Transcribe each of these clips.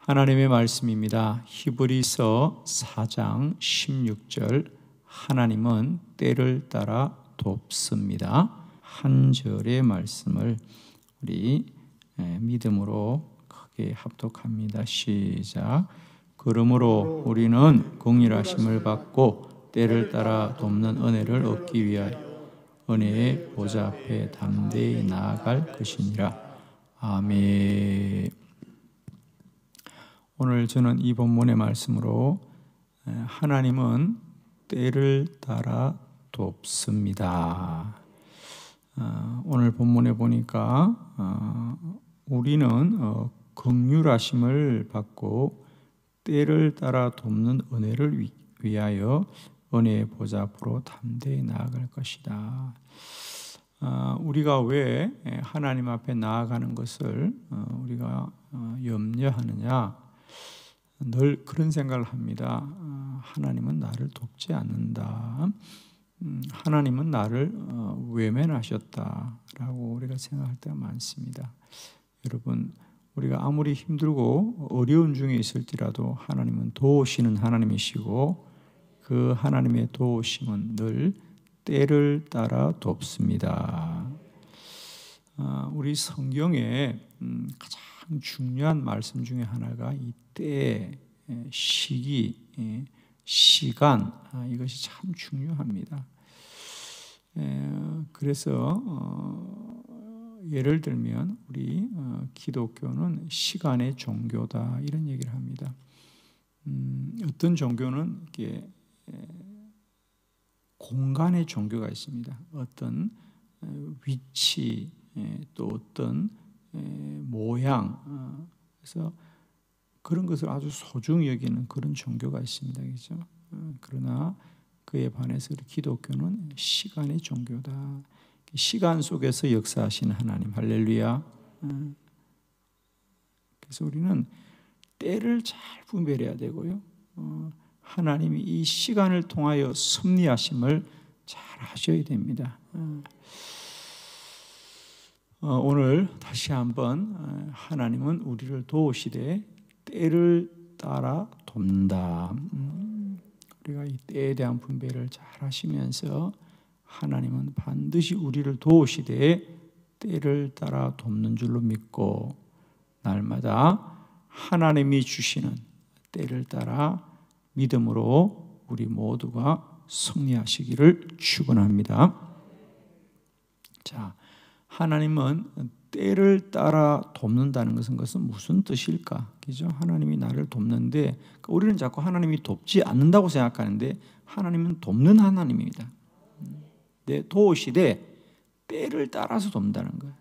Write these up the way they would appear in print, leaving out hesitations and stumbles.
하나님의 말씀입니다. 히브리서 4장 16절 하나님은 때를 따라 돕습니다. 한 절의 말씀을 우리 믿음으로 크게 합독합니다. 시작. 그러므로 우리는 공의하심을 받고 때를 따라 돕는 은혜를 얻기 위하여 은혜의 보좌 앞에 담대히 나아갈 것이니라. 아멘. 오늘 저는 이 본문의 말씀으로 하나님은 때를 따라 돕습니다. 오늘 본문에 보니까 우리는 긍휼하심을 받고 때를 따라 돕는 은혜를 위하여 은혜의 보좌 앞으로 담대히 나아갈 것이다. 우리가 왜 하나님 앞에 나아가는 것을 우리가 염려하느냐? 늘 그런 생각을 합니다. 하나님은 나를 돕지 않는다. 하나님은 나를 외면하셨다라고 우리가 생각할 때가 많습니다. 여러분, 우리가 아무리 힘들고 어려운 중에 있을지라도 하나님은 도우시는 하나님이시고 그 하나님의 도우심은 늘 때를 따라 돕습니다. 우리 성경에 가장 중요한 말씀 중에 하나가 이 때, 시기, 시간, 이것이 참 중요합니다. 그래서 예를 들면 우리 기독교는 시간의 종교다 이런 얘기를 합니다. 어떤 종교는 이렇게 공간의 종교가 있습니다. 어떤 위치, 또 어떤 모양, 그래서 그런 것을 아주 소중히 여기는 그런 종교가 있습니다. 그렇죠? 그러나 그에 반해서 우리 기독교는 시간의 종교다. 시간 속에서 역사하시는 하나님, 할렐루야. 그래서 우리는 때를 잘 분별해야 되고요. 하나님이 이 시간을 통하여 섭리하심을 잘 하셔야 됩니다. 오늘 다시 한번 하나님은 우리를 도우시되 때를 따라 돕는다. 우리가 이 때에 대한 분별을 잘 하시면서 하나님은 반드시 우리를 도우시되 때를 따라 돕는 줄로 믿고 날마다 하나님이 주시는 때를 따라 믿음으로 우리 모두가 승리하시기를 축원합니다. 자, 하나님은 때를 따라 돕는다는 것은 무슨 뜻일까? 그죠? 하나님이 나를 돕는데 우리는 자꾸 하나님이 돕지 않는다고 생각하는데 하나님은 돕는 하나님입니다. 도우시되 때를 따라서 돕는다는 거예요.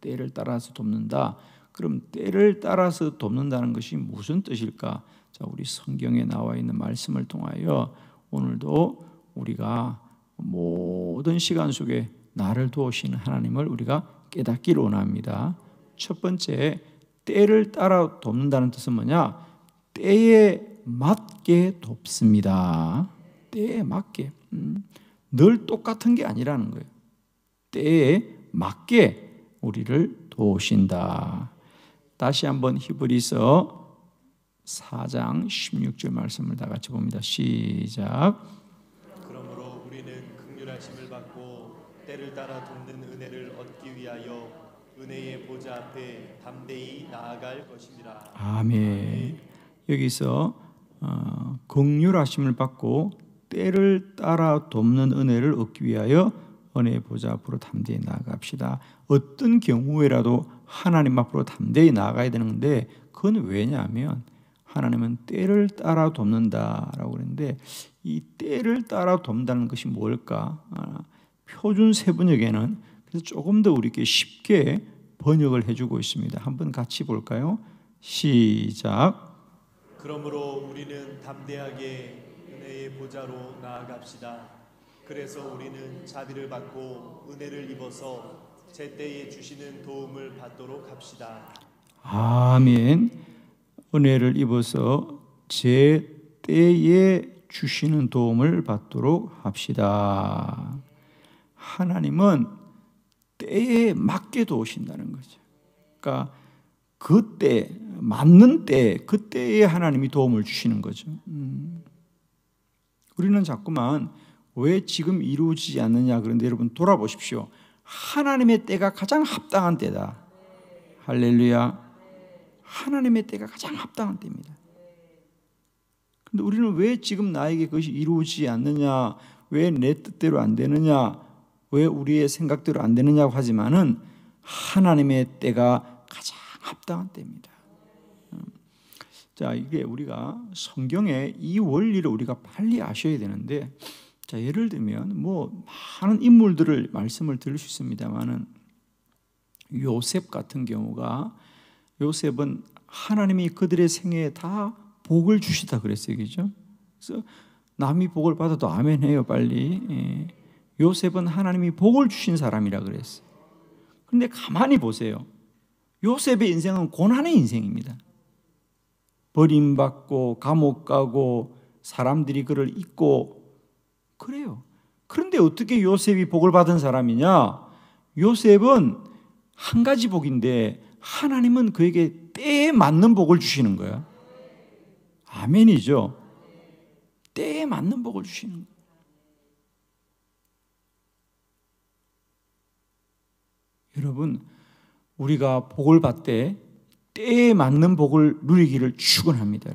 때를 따라서 돕는다. 그럼 때를 따라서 돕는다는 것이 무슨 뜻일까? 자, 우리 성경에 나와 있는 말씀을 통하여 오늘도 우리가 모든 시간 속에 나를 도우시는 하나님을 우리가 깨닫기를 원합니다. 첫 번째, 때를 따라 돕는다는 뜻은 뭐냐? 때에 맞게 돕습니다. 때에 맞게. 늘 똑같은 게 아니라는 거예요. 때에 맞게 우리를 도우신다. 다시 한번 히브리서 4장 16절 말씀을 다 같이 봅니다. 시작. 그러므로 우리는 긍휼하심을 받고 때를 따라 돕는 은혜를 얻기 위하여 은혜의 보좌 앞에 담대히 나아갈 것이니라. 아멘. 여기서 긍휼하심을 받고 때를 따라 돕는 은혜를 얻기 위하여 은혜의 보좌 앞으로 담대히 나아갑시다. 어떤 경우에라도 하나님 앞으로 담대히 나아가야 되는데 그건 왜냐하면 하나님은 때를 따라 돕는다라고 그러는데 이 때를 따라 돕는다는 것이 뭘까? 표준 세번역에는 그래서 조금 더 우리에게 쉽게 번역을 해주고 있습니다. 한번 같이 볼까요? 시작. 그러므로 우리는 담대하게 은혜의 보좌로 나아갑시다. 그래서 우리는 자비를 받고 은혜를 입어서 제때에 주시는 도움을 받도록 합시다. 아멘. 은혜를 입어서 제때에 주시는 도움을 받도록 합시다. 하나님은 때에 맞게 도우신다는 거죠. 그러니까 그때 맞는 때, 그때에 하나님이 도움을 주시는 거죠. 우리는 자꾸만 왜 지금 이루어지지 않느냐, 그런데 여러분 돌아보십시오. 하나님의 때가 가장 합당한 때다. 할렐루야. 하나님의 때가 가장 합당한 때입니다. 그런데 우리는 왜 지금 나에게 그것이 이루어지지 않느냐, 왜 내 뜻대로 안 되느냐, 왜 우리의 생각대로 안 되느냐고 하지만은 하나님의 때가 가장 합당한 때입니다. 자, 이게 우리가 성경의 이 원리를 우리가 빨리 아셔야 되는데, 자, 예를 들면 뭐 많은 인물들을 말씀을 드릴 수 있습니다만은 요셉 같은 경우가, 요셉은 하나님이 그들의 생애에 다 복을 주시다 그랬어요, 그죠? 그래서 남이 복을 받아도 아멘 해요, 빨리. 요셉은 하나님이 복을 주신 사람이라 그랬어요. 그런데 가만히 보세요. 요셉의 인생은 고난의 인생입니다. 버림받고 감옥 가고 사람들이 그를 잊고 그래요. 그런데 어떻게 요셉이 복을 받은 사람이냐? 요셉은 한 가지 복인데 하나님은 그에게 때에 맞는 복을 주시는 거야. 아멘이죠. 때에 맞는 복을 주시는 거야. 여러분, 우리가 복을 받되 때에 맞는 복을 누리기를 축원합니다.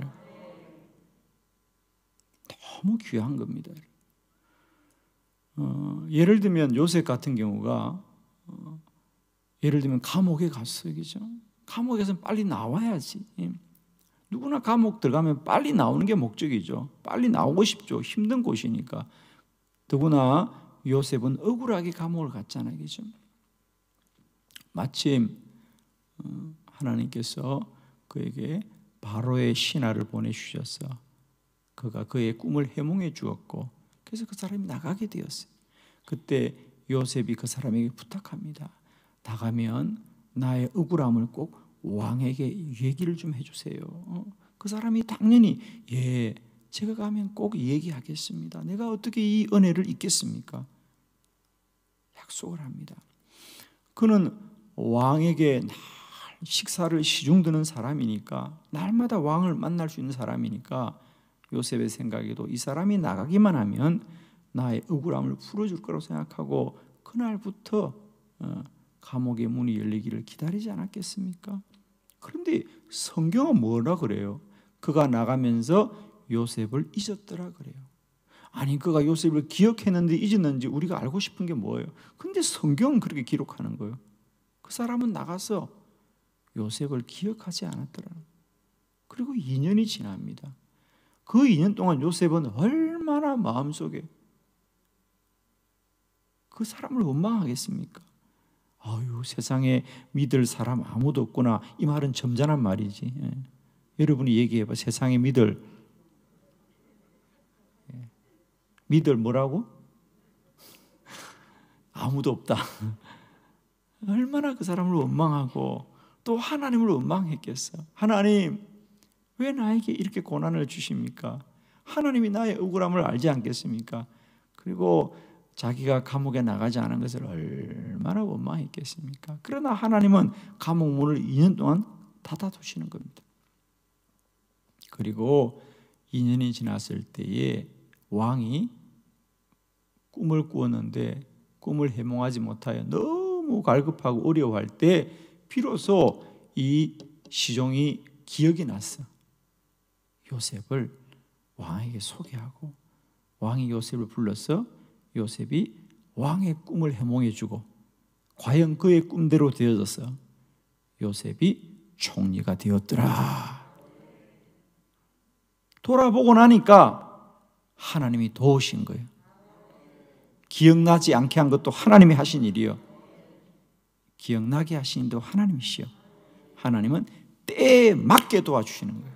너무 귀한 겁니다. 예를 들면 요셉 같은 경우가 예를 들면 감옥에 갔어요, 그죠? 감옥에서는 빨리 나와야지. 누구나 감옥 들어가면 빨리 나오는 게 목적이죠. 빨리 나오고 싶죠. 힘든 곳이니까. 더구나 요셉은 억울하게 감옥을 갔잖아요, 그죠? 마침 하나님께서 그에게 바로의 신하를 보내주셔서 그가 그의 꿈을 해몽해 주었고, 그래서 그 사람이 나가게 되었어요. 그때 요셉이 그 사람에게 부탁합니다. 나가면 나의 억울함을 꼭 왕에게 얘기를 좀 해주세요. 그 사람이 당연히 예, 제가 가면 꼭 얘기하겠습니다. 내가 어떻게 이 은혜를 잊겠습니까? 약속을 합니다. 그는 왕에게 날 식사를 시중드는 사람이니까, 날마다 왕을 만날 수 있는 사람이니까 요셉의 생각에도 이 사람이 나가기만 하면 나의 억울함을 풀어줄 거라고 생각하고 그날부터 감옥의 문이 열리기를 기다리지 않았겠습니까? 그런데 성경은 뭐라 그래요? 그가 나가면서 요셉을 잊었더라 그래요. 아니, 그가 요셉을 기억했는지 잊었는지 우리가 알고 싶은 게 뭐예요? 근데 성경은 그렇게 기록하는 거예요. 그 사람은 나가서 요셉을 기억하지 않았더라. 그리고 2년이 지납니다. 그 2년 동안 요셉은 얼마나 마음속에 그 사람을 원망하겠습니까? 아유, 세상에 믿을 사람 아무도 없구나. 이 말은 점잖은 말이지. 여러분이 얘기해봐. 세상에 믿을 뭐라고? 아무도 없다. 얼마나 그 사람을 원망하고 또 하나님을 원망했겠어. 하나님, 왜 나에게 이렇게 고난을 주십니까? 하나님이 나의 억울함을 알지 않겠습니까? 그리고 자기가 감옥에 나가지 않은 것을 얼마나 원망했겠습니까? 그러나 하나님은 감옥 문을 2년 동안 닫아두시는 겁니다. 그리고 2년이 지났을 때에 왕이 꿈을 꾸었는데 꿈을 해몽하지 못하여 너무 갈급하고 어려워할 때 비로소 이 시종이 기억이 났어. 요셉을 왕에게 소개하고 왕이 요셉을 불러서 요셉이 왕의 꿈을 해몽해주고 과연 그의 꿈대로 되어져서 요셉이 총리가 되었더라. 돌아보고 나니까 하나님이 도우신 거예요. 기억나지 않게 한 것도 하나님이 하신 일이요, 기억나게 하신 일도 하나님이시요. 하나님은 때에 맞게 도와주시는 거예요.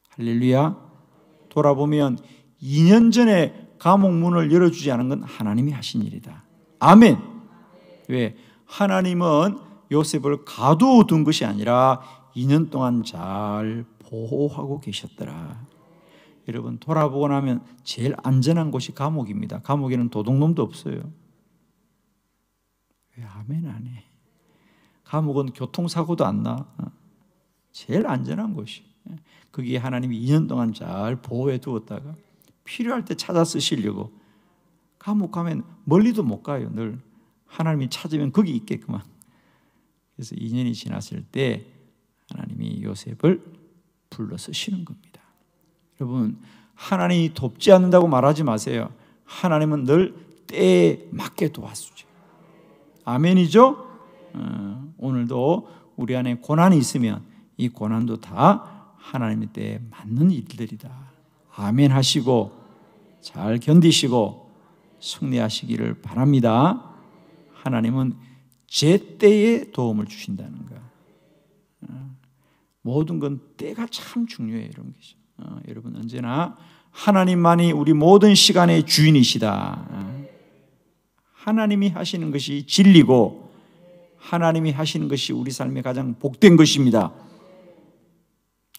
할렐루야. 돌아보면 2년 전에 감옥 문을 열어주지 않은 건 하나님이 하신 일이다. 아멘. 왜? 하나님은 요셉을 가두어둔 것이 아니라 2년 동안 잘 보호하고 계셨더라. 여러분, 돌아보고 나면 제일 안전한 곳이 감옥입니다. 감옥에는 도둑놈도 없어요. 왜 아멘 안 해? 감옥은 교통사고도 안 나. 제일 안전한 곳이. 거기에 하나님이 2년 동안 잘 보호해 두었다가 필요할 때 찾아 쓰시려고 감옥 가면 멀리도 못 가요. 늘 하나님이 찾으면 거기 있겠구만. 그래서 2년이 지났을 때 하나님이 요셉을 불러 쓰시는 겁니다. 여러분, 하나님이 돕지 않는다고 말하지 마세요. 하나님은 늘 때에 맞게 도와주죠. 아멘이죠? 오늘도 우리 안에 고난이 있으면 이 고난도 다 하나님의 때에 맞는 일들이다. 아멘 하시고 잘 견디시고 승리하시기를 바랍니다. 하나님은 제 때에 도움을 주신다는 거. 모든 건 때가 참 중요해요. 이런 것이. 여러분 언제나 하나님만이 우리 모든 시간의 주인이시다. 하나님이 하시는 것이 진리고 하나님이 하시는 것이 우리 삶의 가장 복된 것입니다.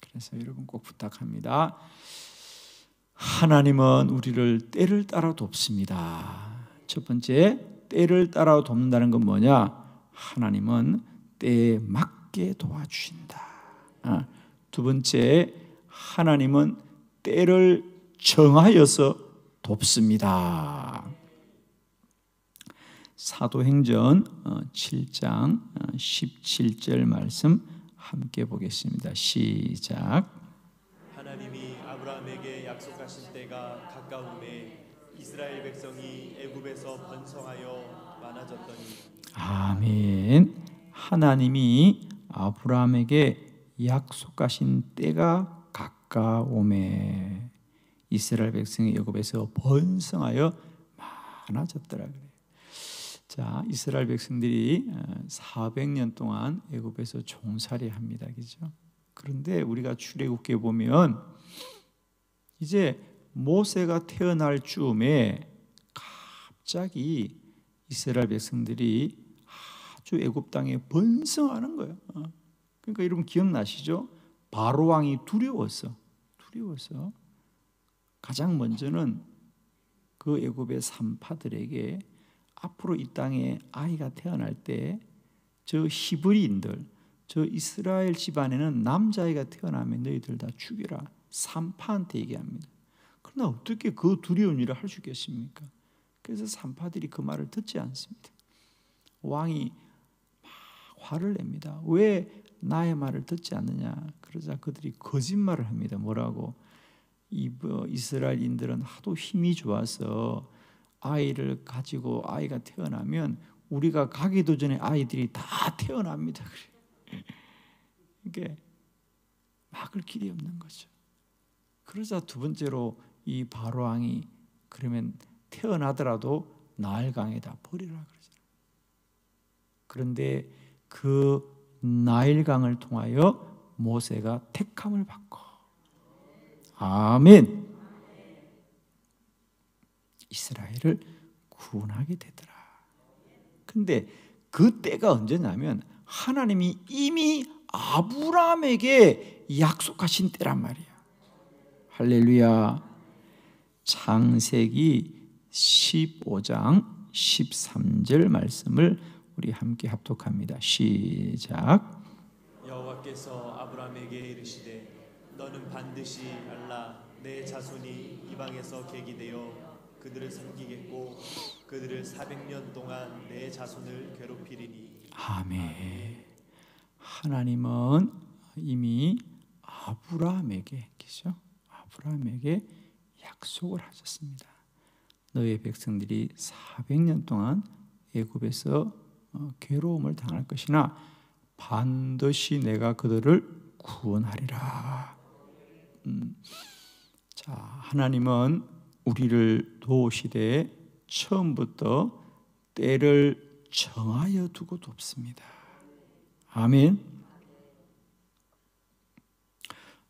그래서 여러분 꼭 부탁합니다. 하나님은 우리를 때를 따라 돕습니다. 첫 번째, 때를 따라 돕는다는 건 뭐냐? 하나님은 때에 맞게 도와주신다. 두 번째, 하나님은 때를 정하여서 돕습니다. 사도행전 7장 17절 말씀 함께 보겠습니다. 시작. 하나님이 아브라함에게 약속하신 때가 가까우매 이스라엘 백성이 애굽에서 번성하여 많아졌더니. 아멘. 하나님이 아브라함에게 약속하신 때가 가까우매 이스라엘 백성이 애굽에서 번성하여 많아졌더라 그래요. 자, 이스라엘 백성들이 400년 동안 애굽에서 종살이합니다. 그죠? 그런데 우리가 출애굽기에 보면 이제 모세가 태어날 즈음에 갑자기 이스라엘 백성들이 아주 애굽 땅에 번성하는 거예요. 그러니까 여러분 기억나시죠? 바로 왕이 두려워서 가장 먼저는 그 애굽의 산파들에게 앞으로 이 땅에 아이가 태어날 때 저 히브리인들, 저 이스라엘 집안에는 남자아이가 태어나면 너희들 다 죽여라. 산파한테 얘기합니다. 그러나 어떻게 그 두려운 일을 할 수 있겠습니까? 그래서 산파들이 그 말을 듣지 않습니다. 왕이 막 화를 냅니다. 왜 나의 말을 듣지 않느냐? 그러자 그들이 거짓말을 합니다. 뭐라고? 이스라엘인들은 하도 힘이 좋아서 아이를 가지고 아이가 태어나면 우리가 가기도 전에 아이들이 다 태어납니다. 이게 막을 길이 없는 거죠. 그러자 두 번째로 이 바로 왕이 그러면 태어나더라도 나일강에다 버리라 그러잖아요. 그런데 그 나일강을 통하여 모세가 택함을 받고 아멘. 이스라엘을 구원하게 되더라. 근데 그 때가 언제냐면 하나님이 이미 아브라함에게 약속하신 때란 말이야. 할렐루야. 창세기 15장 13절 말씀을 우리 함께 합독합니다. 시작. 여호와께서 아브라함에게 이르시되 너는 반드시 알라 내 자손이 이방에서 계기되어 그들을 섬기겠고 그들을 400년 동안 내 자손을 괴롭히리니. 아멘. 하나님은 이미 아브라함에게 약속을 하셨습니다. 너의 백성들이 400년 동안 애굽에서 괴로움을 당할 것이나 반드시 내가 그들을 구원하리라. 자, 하나님은 우리를 도우시되 처음부터 때를 정하여 두고 돕습니다. 아멘.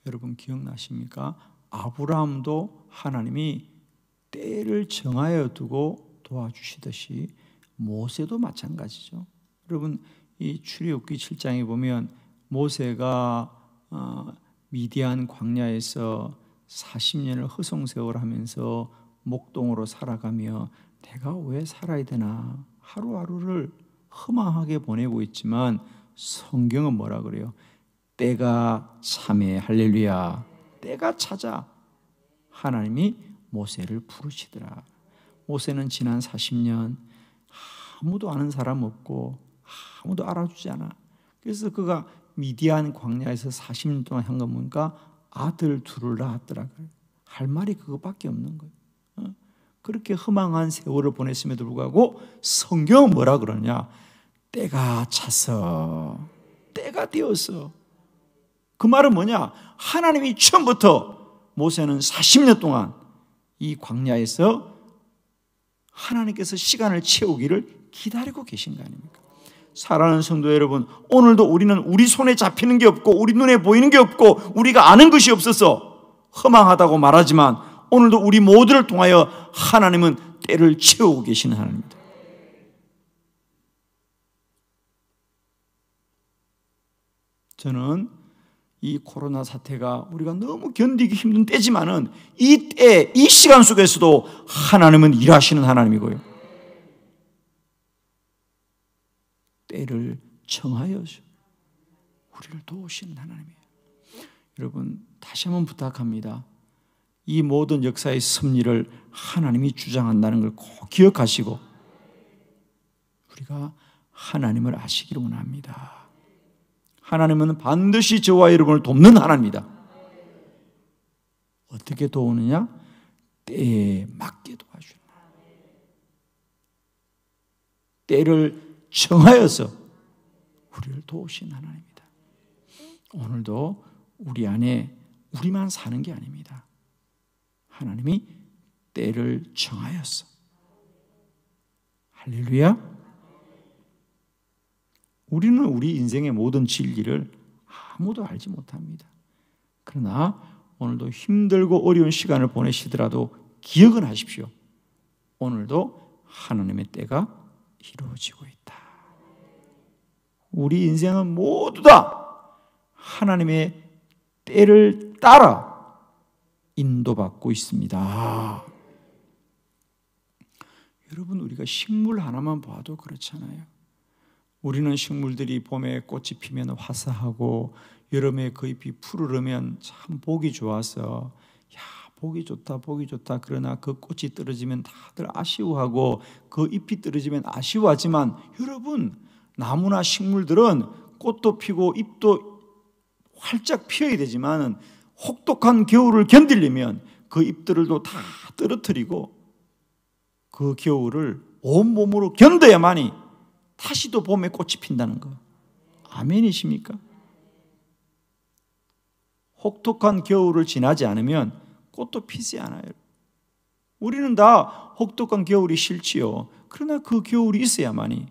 여러분 기억나십니까? 아브라함도 하나님이 때를 정하여 두고 도와주시듯이 모세도 마찬가지죠. 여러분 이 출애굽기 7장에 보면 모세가 미디안 광야에서 40년을 허송세월 하면서 목동으로 살아가며 내가 왜 살아야 되나 하루하루를 허망하게 보내고 있지만 성경은 뭐라 그래요? 때가 참에 할렐루야. 때가 찾아 하나님이 모세를 부르시더라. 모세는 지난 40년 아무도 아는 사람 없고 아무도 알아주지 않아. 그래서 그가 미디안 광야에서 40년 동안 한 건 뭔가 아들 둘을 낳았더라고요. 할 말이 그거밖에 없는 거예요. 그렇게 허망한 세월을 보냈음에도 불구하고 성경은 뭐라 그러냐? 때가 차서, 때가 되었어. 그 말은 뭐냐? 하나님이 처음부터 모세는 40년 동안 이 광야에서 하나님께서 시간을 채우기를 기다리고 계신 거 아닙니까? 사랑하는 성도 여러분, 오늘도 우리는 우리 손에 잡히는 게 없고 우리 눈에 보이는 게 없고 우리가 아는 것이 없어서 허망하다고 말하지만 오늘도 우리 모두를 통하여 하나님은 때를 채우고 계시는 하나님입니다. 저는 이 코로나 사태가 우리가 너무 견디기 힘든 때지만은 이 때, 이 시간 속에서도 하나님은 일하시는 하나님이고요. 때를 정하여서 우리를 도우시는 하나님이에요. 여러분, 다시 한번 부탁합니다. 이 모든 역사의 섭리를 하나님이 주장한다는 걸 꼭 기억하시고 우리가 하나님을 아시기를 원합니다. 하나님은 반드시 저와 여러분을 돕는 하나님입니다. 어떻게 도우느냐? 때에 맞게 도와주는 하나님. 때를 정하여서 우리를 도우신 하나님입니다. 오늘도 우리 안에 우리만 사는 게 아닙니다. 하나님이 때를 정하였어. 할렐루야. 우리는 우리 인생의 모든 진리를 아무도 알지 못합니다. 그러나 오늘도 힘들고 어려운 시간을 보내시더라도 기억은 하십시오. 오늘도 하나님의 때가 이루어지고 있다. 우리 인생은 모두 다 하나님의 때를 따라 인도받고 있습니다. 여러분, 우리가 식물 하나만 봐도 그렇잖아요. 우리는 식물들이 봄에 꽃이 피면 화사하고 여름에 그 잎이 푸르르면 참 보기 좋아서 야, 보기 좋다 보기 좋다. 그러나 그 꽃이 떨어지면 다들 아쉬워하고 그 잎이 떨어지면 아쉬워하지만 여러분, 나무나 식물들은 꽃도 피고 잎도 활짝 피어야 되지만 혹독한 겨울을 견디려면 그 잎들도 다 떨어뜨리고 그 겨울을 온몸으로 견뎌야만이 다시 또 봄에 꽃이 핀다는 거. 아멘이십니까? 혹독한 겨울을 지나지 않으면 꽃도 피지 않아요. 우리는 다 혹독한 겨울이 싫지요. 그러나 그 겨울이 있어야만이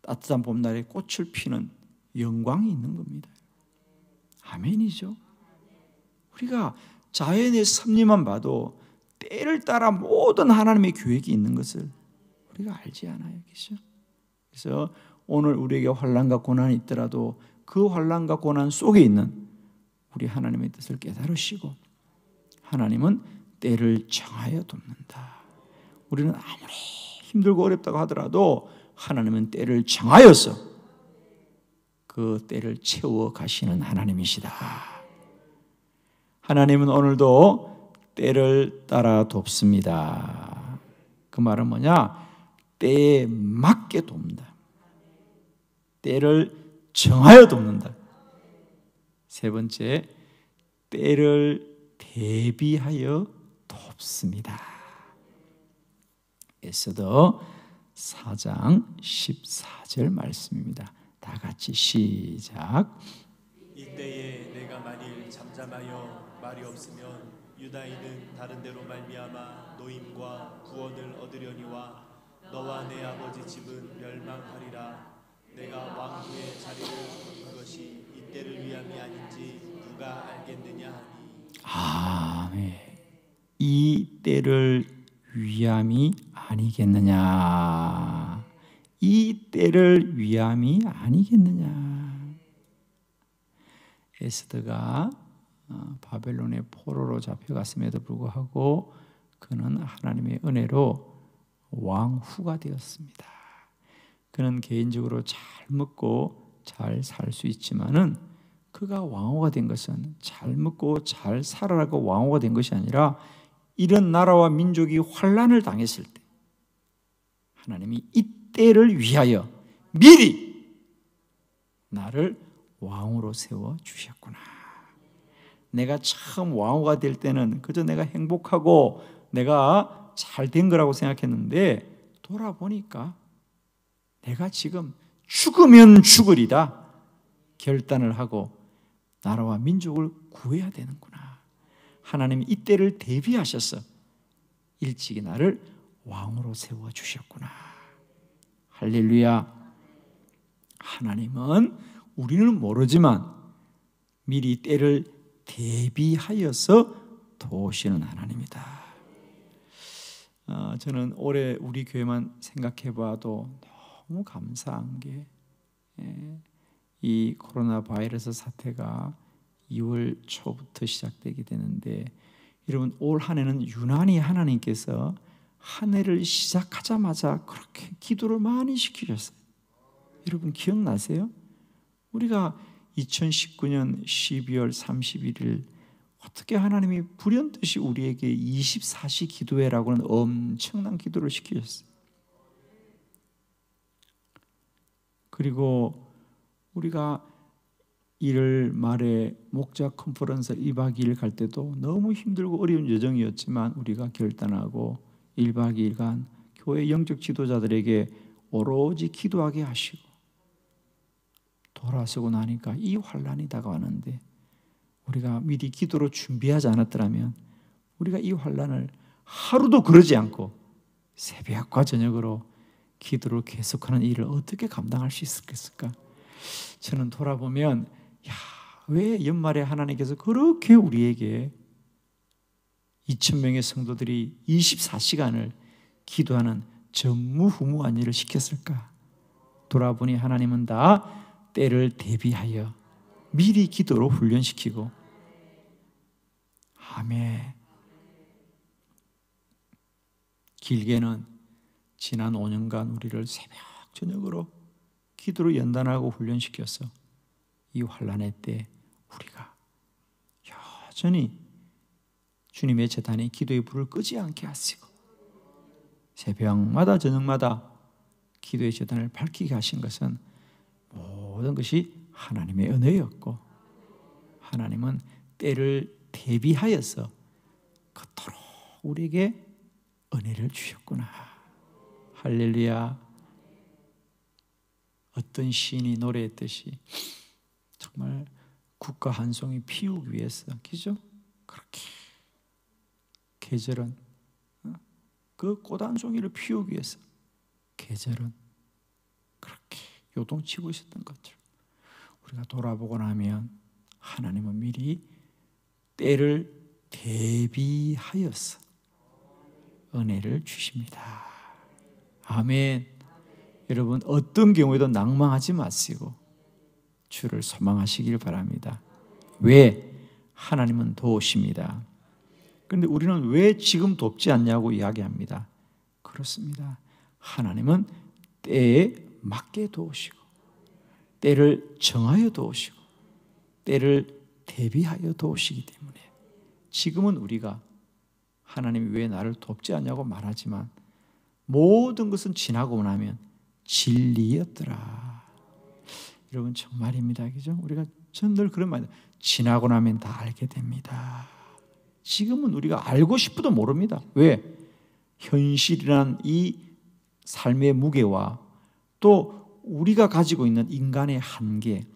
따뜻한 봄날에 꽃을 피는 영광이 있는 겁니다. 아멘이죠. 우리가 자연의 섭리만 봐도 때를 따라 모든 하나님의 계획이 있는 것을 우리가 알지 않아요. 그렇죠? 그래서 오늘 우리에게 환난과 고난이 있더라도 그 환난과 고난 속에 있는 우리 하나님의 뜻을 깨달으시고 하나님은 때를 정하여 돕는다. 우리는 아무리 힘들고 어렵다고 하더라도 하나님은 때를 정하여서 그 때를 채워 가시는 하나님이시다. 하나님은 오늘도 때를 따라 돕습니다. 그 말은 뭐냐? 때에 맞게 돕는다. 때를 정하여 돕는다. 세 번째, 때를 대비하여 돕습니다. 에스더 4장 14절 말씀입니다. 다 같이 시작. 이때에 내가 만일 잠잠하여 말이 없으면 유다인은 다른 데로 말미암아 노임과 구원을 얻으려니와 너와 내 아버지 집은 멸망하리라. 내가 왕후의 자리를 얻은 것이 이때를 위함이 아닌지 누가 알겠느냐 하니. 아멘. 이 때를 위함이 아니겠느냐. 이 때를 위함이 아니겠느냐. 에스더가 바벨론의 포로로 잡혀갔음에도 불구하고 그는 하나님의 은혜로 왕후가 되었습니다. 그는 개인적으로 잘 먹고 잘 살 수 있지만은 그가 왕후가 된 것은 잘 먹고 잘 살아라고 왕후가 된 것이 아니라 이런 나라와 민족이 환난을 당했을 때 하나님이 이때를 위하여 미리 나를 왕으로 세워주셨구나. 내가 처음 왕후가 될 때는 그저 내가 행복하고 내가 잘 된 거라고 생각했는데 돌아보니까 내가 지금 죽으면 죽으리다 결단을 하고 나라와 민족을 구해야 되는구나. 하나님이 이때를 대비하셔서 일찍이 나를 왕으로 세워주셨구나. 할렐루야. 하나님은 우리는 모르지만 미리 때를 대비하여서 도우시는 하나님이다. 저는 올해 우리 교회만 생각해봐도 너무 감사한 게 이 코로나 바이러스 사태가 2월 초부터 시작되게 되는데 여러분 올 한 해는 유난히 하나님께서 한 해를 시작하자마자 그렇게 기도를 많이 시키셨어요. 여러분 기억나세요? 우리가 2019년 12월 31일 어떻게 하나님이 불현듯이 우리에게 24시 기도회라고는 엄청난 기도를 시키셨어요. 그리고 우리가 1월 말에 목자 컨퍼런스 1박 2일 갈 때도 너무 힘들고 어려운 여정이었지만 우리가 결단하고 1박 2일간 교회 영적 지도자들에게 오로지 기도하게 하시고 돌아서고 나니까 이 환난이 다가왔는데 우리가 미리 기도로 준비하지 않았더라면 우리가 이 환난을 하루도 그러지 않고 새벽과 저녁으로 기도를 계속하는 일을 어떻게 감당할 수 있었을까? 저는 돌아보면 왜 연말에 하나님께서 그렇게 우리에게 2,000명의 성도들이 24시간을 기도하는 전무후무한 일을 시켰을까? 돌아보니 하나님은 다 때를 대비하여 미리 기도로 훈련시키고 아멘. 길게는 지난 5년간 우리를 새벽 저녁으로 기도로 연단하고 훈련시켜서 이 환난의 때 우리가 여전히 주님의 제단에 기도의 불을 끄지 않게 하시고 새벽마다 저녁마다 기도의 제단을 밝히게 하신 것은 모든 것이 하나님의 은혜였고 하나님은 때를 대비하여서 그토록 우리에게 은혜를 주셨구나. 할렐루야. 어떤 시인이 노래했듯이 정말 국가 한 송이 피우기 위해서 그죠? 그렇게 계절은 그 꽃 한 송이를 피우기 위해서 계절은 그렇게 요동치고 있었던 것들 우리가 돌아보고 나면 하나님은 미리 때를 대비하여서 은혜를 주십니다. 아멘. 여러분 어떤 경우에도 낭망하지 마시고 주를 소망하시길 바랍니다. 왜? 하나님은 도우십니다. 그런데 우리는 왜 지금 돕지 않냐고 이야기합니다. 그렇습니다. 하나님은 때에 맞게 도우시고 때를 정하여 도우시고 때를 대비하여 도우시기 때문에 지금은 우리가 하나님이 왜 나를 돕지 않냐고 말하지만 모든 것은 지나고 나면 진리였더라. 여러분 정말입니다. 그죠? 우리가 전 늘 그런 말 지나고 나면 다 알게 됩니다. 지금은 우리가 알고 싶어도 모릅니다. 왜? 현실이란 이 삶의 무게와 또 우리가 가지고 있는 인간의 한계,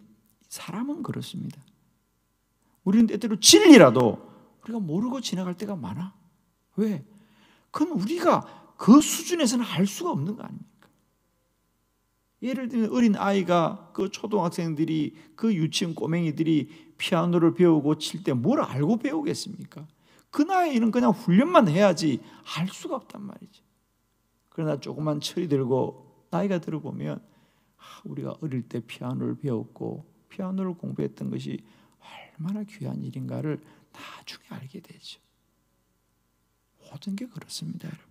사람은 그렇습니다. 우리는 때때로 진리라도 우리가 모르고 지나갈 때가 많아. 왜? 그건 우리가 그 수준에서는 알 수가 없는 거 아닙니까? 예를 들면 어린 아이가 그 초등학생들이 그 유치원 꼬맹이들이 피아노를 배우고 칠 때 뭘 알고 배우겠습니까? 그 나이에는 그냥 훈련만 해야지 알 수가 없단 말이지. 그러나 조금만 철이 들고 나이가 들어보면 우리가 어릴 때 피아노를 배웠고 피아노를 공부했던 것이 얼마나 귀한 일인가를 나중에 알게 되죠. 모든 게 그렇습니다, 여러분.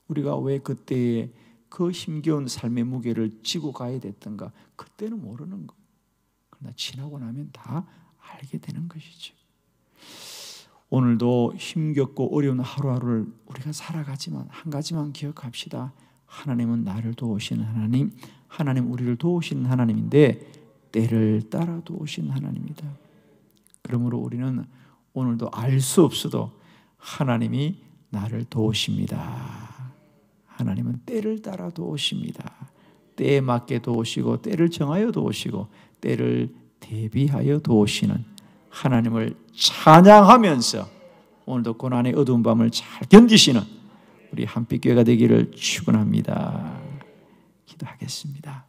우리가 왜 그때에 그 힘겨운 삶의 무게를 지고 가야 됐던가? 그때는 모르는 거예요. 그러나 지나고 나면 다 알게 되는 것이죠. 오늘도 힘겹고 어려운 하루하루를 우리가 살아가지만 한 가지만 기억합시다. 하나님은 나를 도우시는 하나님, 하나님 우리를 도우시는 하나님인데 때를 따라 도우시는 하나님이다. 그러므로 우리는 오늘도 알 수 없어도 하나님이 나를 도우십니다. 하나님은 때를 따라 도우십니다. 때에 맞게 도우시고 때를 정하여 도우시고 때를 대비하여 도우시는 하나님을 찬양하면서 오늘도 고난의 어두운 밤을 잘 견디시는 우리 한빛교회가 되기를 축원합니다. 기도하겠습니다.